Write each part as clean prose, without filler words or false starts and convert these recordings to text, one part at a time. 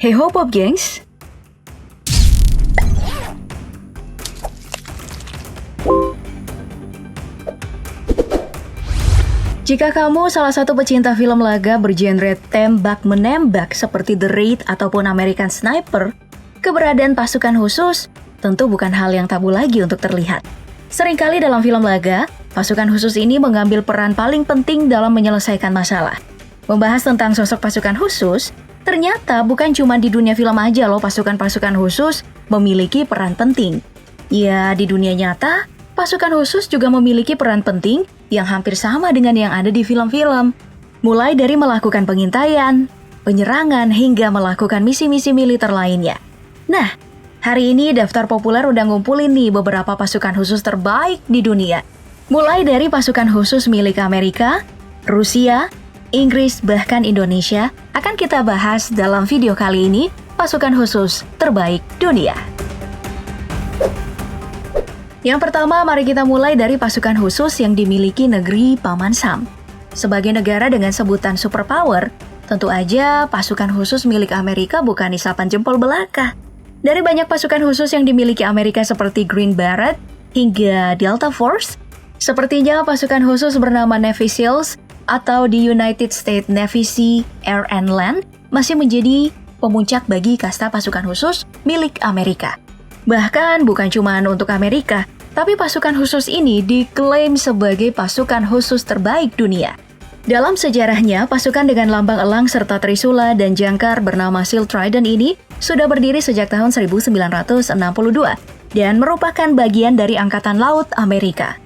Hey ho Pop gengs! Jika kamu salah satu pecinta film laga bergenre tembak-menembak seperti The Raid ataupun American Sniper, keberadaan pasukan khusus tentu bukan hal yang tabu lagi untuk terlihat. Seringkali dalam film laga, pasukan khusus ini mengambil peran paling penting dalam menyelesaikan masalah. Membahas tentang sosok pasukan khusus, ternyata bukan cuma di dunia film aja loh pasukan-pasukan khusus memiliki peran penting. Ya, di dunia nyata, pasukan khusus juga memiliki peran penting yang hampir sama dengan yang ada di film-film. Mulai dari melakukan pengintaian, penyerangan, hingga melakukan misi-misi militer lainnya. Nah, hari ini daftar populer udah ngumpulin nih beberapa pasukan khusus terbaik di dunia. Mulai dari pasukan khusus milik Amerika, Rusia, Inggris, bahkan Indonesia, akan kita bahas dalam video kali ini, pasukan khusus terbaik dunia. Yang pertama, mari kita mulai dari pasukan khusus yang dimiliki negeri Paman Sam. Sebagai negara dengan sebutan superpower, tentu aja pasukan khusus milik Amerika bukan isapan jempol belaka. Dari banyak pasukan khusus yang dimiliki Amerika seperti Green Beret hingga Delta Force, sepertinya pasukan khusus bernama Navy SEALs atau di United States Navy Sea, Air and Land masih menjadi pemuncak bagi kasta pasukan khusus milik Amerika. Bahkan bukan cuma untuk Amerika, tapi pasukan khusus ini diklaim sebagai pasukan khusus terbaik dunia. Dalam sejarahnya, pasukan dengan lambang elang serta trisula dan jangkar bernama SEAL Trident ini sudah berdiri sejak tahun 1962 dan merupakan bagian dari Angkatan Laut Amerika.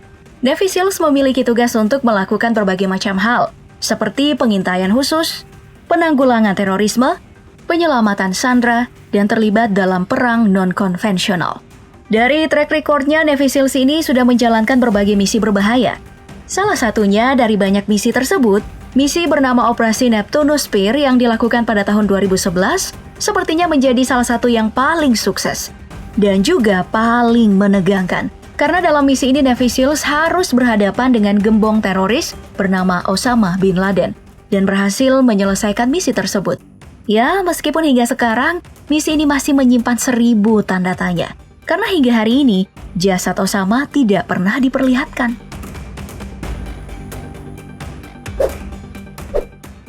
Navy SEALs memiliki tugas untuk melakukan berbagai macam hal, seperti pengintaian khusus, penanggulangan terorisme, penyelamatan sandera, dan terlibat dalam perang non-konvensional. Dari track recordnya, Navy SEALs ini sudah menjalankan berbagai misi berbahaya. Salah satunya dari banyak misi tersebut, misi bernama Operasi Neptunus Spear yang dilakukan pada tahun 2011 sepertinya menjadi salah satu yang paling sukses dan juga paling menegangkan. Karena dalam misi ini Navy SEALs harus berhadapan dengan gembong teroris bernama Osama Bin Laden dan berhasil menyelesaikan misi tersebut. Ya, meskipun hingga sekarang, misi ini masih menyimpan 1000 tanda tanya. Karena hingga hari ini, jasad Osama tidak pernah diperlihatkan.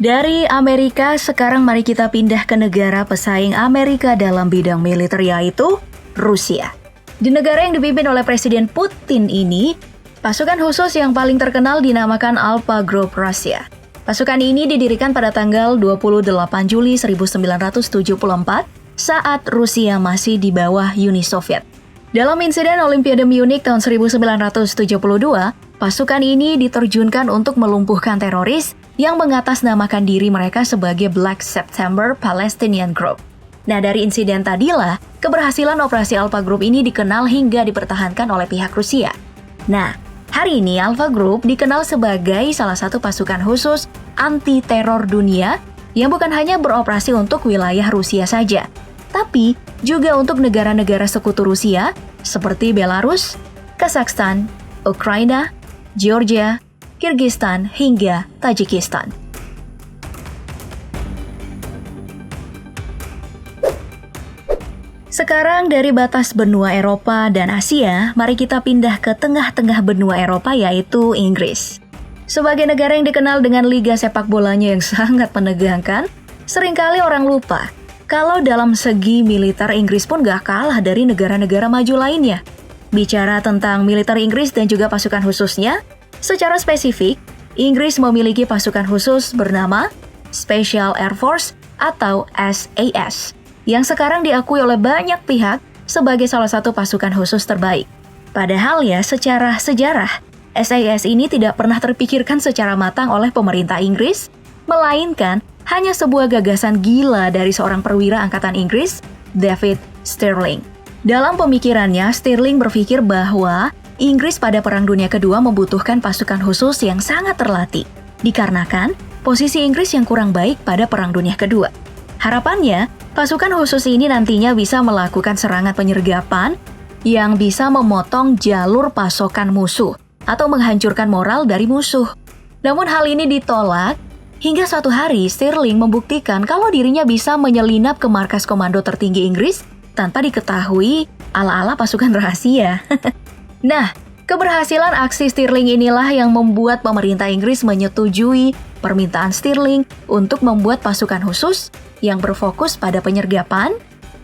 Dari Amerika, sekarang mari kita pindah ke negara pesaing Amerika dalam bidang militer, yaitu Rusia. Di negara yang dipimpin oleh Presiden Putin ini, pasukan khusus yang paling terkenal dinamakan Alpha Group Russia. Pasukan ini didirikan pada tanggal 28 Juli 1974 saat Rusia masih di bawah Uni Soviet. Dalam insiden Olimpiade Munich tahun 1972, pasukan ini diterjunkan untuk melumpuhkan teroris yang mengatasnamakan diri mereka sebagai Black September Palestinian Group. Nah, dari insiden tadilah, keberhasilan operasi Alpha Group ini dikenal hingga dipertahankan oleh pihak Rusia. Nah, hari ini Alpha Group dikenal sebagai salah satu pasukan khusus anti-teror dunia yang bukan hanya beroperasi untuk wilayah Rusia saja, tapi juga untuk negara-negara sekutu Rusia seperti Belarus, Kazakhstan, Ukraina, Georgia, Kyrgyzstan, hingga Tajikistan. Sekarang dari batas benua Eropa dan Asia, mari kita pindah ke tengah-tengah benua Eropa yaitu Inggris. Sebagai negara yang dikenal dengan liga sepak bolanya yang sangat menegangkan, seringkali orang lupa kalau dalam segi militer Inggris pun gak kalah dari negara-negara maju lainnya. Bicara tentang militer Inggris dan juga pasukan khususnya, secara spesifik, Inggris memiliki pasukan khusus bernama Special Air Force atau SAS, yang sekarang diakui oleh banyak pihak sebagai salah satu pasukan khusus terbaik. Padahal ya, secara sejarah, SAS ini tidak pernah terpikirkan secara matang oleh pemerintah Inggris, melainkan hanya sebuah gagasan gila dari seorang perwira angkatan Inggris, David Stirling. Dalam pemikirannya, Stirling berpikir bahwa Inggris pada Perang Dunia Kedua membutuhkan pasukan khusus yang sangat terlatih, dikarenakan posisi Inggris yang kurang baik pada Perang Dunia Kedua. Harapannya, pasukan khusus ini nantinya bisa melakukan serangan penyergapan yang bisa memotong jalur pasokan musuh atau menghancurkan moral dari musuh. Namun hal ini ditolak Hingga suatu hari, Stirling membuktikan kalau dirinya bisa menyelinap ke markas komando tertinggi Inggris tanpa diketahui ala-ala pasukan rahasia. Nah, keberhasilan aksi Stirling inilah yang membuat pemerintah Inggris menyetujui permintaan Stirling untuk membuat pasukan khusus yang berfokus pada penyergapan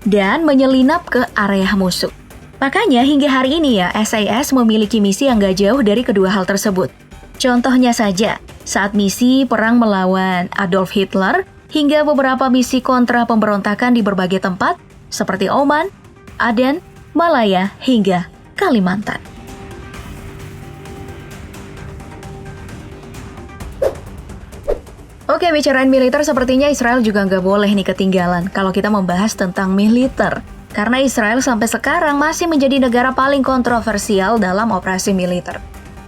dan menyelinap ke area musuh. Makanya hingga hari ini ya, SAS memiliki misi yang gak jauh dari kedua hal tersebut. Contohnya saja, saat misi perang melawan Adolf Hitler hingga beberapa misi kontra pemberontakan di berbagai tempat seperti Oman, Aden, Malaya, hingga Kalimantan. Oke, bicarain militer sepertinya Israel juga nggak boleh nih ketinggalan kalau kita membahas tentang militer. Karena Israel sampai sekarang masih menjadi negara paling kontroversial dalam operasi militer.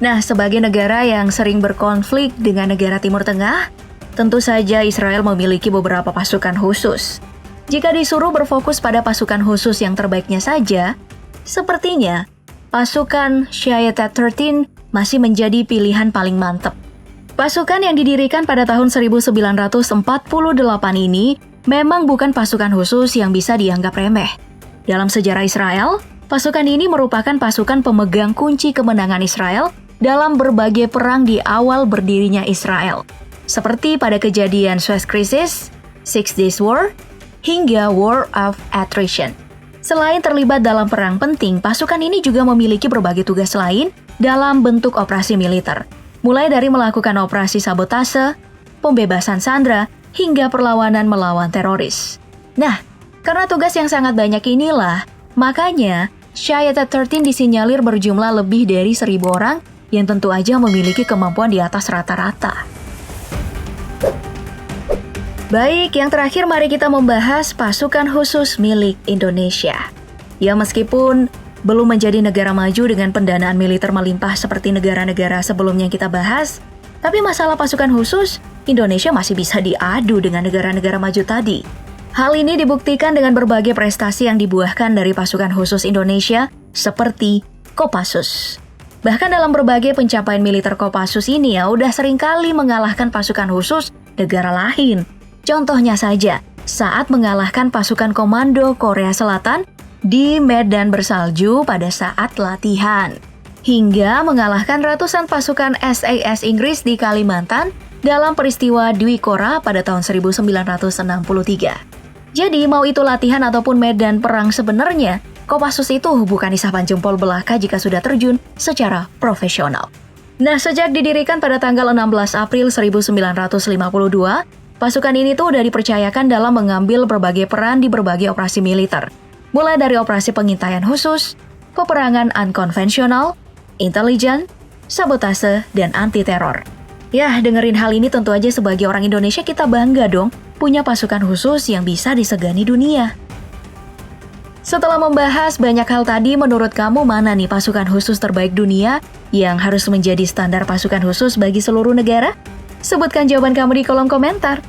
Nah, sebagai negara yang sering berkonflik dengan negara Timur Tengah, tentu saja Israel memiliki beberapa pasukan khusus. Jika disuruh berfokus pada pasukan khusus yang terbaiknya saja, sepertinya pasukan Shayetet 13 masih menjadi pilihan paling mantap. Pasukan yang didirikan pada tahun 1948 ini memang bukan pasukan khusus yang bisa dianggap remeh. Dalam sejarah Israel, pasukan ini merupakan pasukan pemegang kunci kemenangan Israel dalam berbagai perang di awal berdirinya Israel, seperti pada kejadian Suez Crisis, Six Days War, hingga War of Attrition. Selain terlibat dalam perang penting, pasukan ini juga memiliki berbagai tugas lain dalam bentuk operasi militer, mulai dari melakukan operasi sabotase, pembebasan sandera, hingga perlawanan melawan teroris. Nah, karena tugas yang sangat banyak inilah, makanya Shayetet 13 disinyalir berjumlah lebih dari 1.000 orang yang tentu aja memiliki kemampuan di atas rata-rata. Baik, yang terakhir mari kita membahas pasukan khusus milik Indonesia. Ya, meskipun belum menjadi negara maju dengan pendanaan militer melimpah seperti negara-negara sebelumnya yang kita bahas, tapi masalah pasukan khusus, Indonesia masih bisa diadu dengan negara-negara maju tadi. Hal ini dibuktikan dengan berbagai prestasi yang dibuahkan dari pasukan khusus Indonesia seperti Kopassus. Bahkan dalam berbagai pencapaian militer Kopassus ini ya udah seringkali mengalahkan pasukan khusus negara lain. Contohnya saja, saat mengalahkan pasukan komando Korea Selatan di medan bersalju pada saat latihan. Hingga mengalahkan ratusan pasukan SAS Inggris di Kalimantan dalam peristiwa Dwi Korah pada tahun 1963. Jadi mau itu latihan ataupun medan perang sebenarnya, Kopassus itu bukan isapan jempol belaka jika sudah terjun secara profesional. Nah, sejak didirikan pada tanggal 16 April 1952, pasukan ini tuh udah dipercayakan dalam mengambil berbagai peran di berbagai operasi militer. Mulai dari operasi pengintaian khusus, peperangan unkonvensional, intelijen, sabotase, dan anti-teror. Ya, dengerin hal ini tentu aja sebagai orang Indonesia kita bangga dong punya pasukan khusus yang bisa disegani dunia. Setelah membahas banyak hal tadi, menurut kamu mana nih pasukan khusus terbaik dunia yang harus menjadi standar pasukan khusus bagi seluruh negara? Sebutkan jawaban kamu di kolom komentar.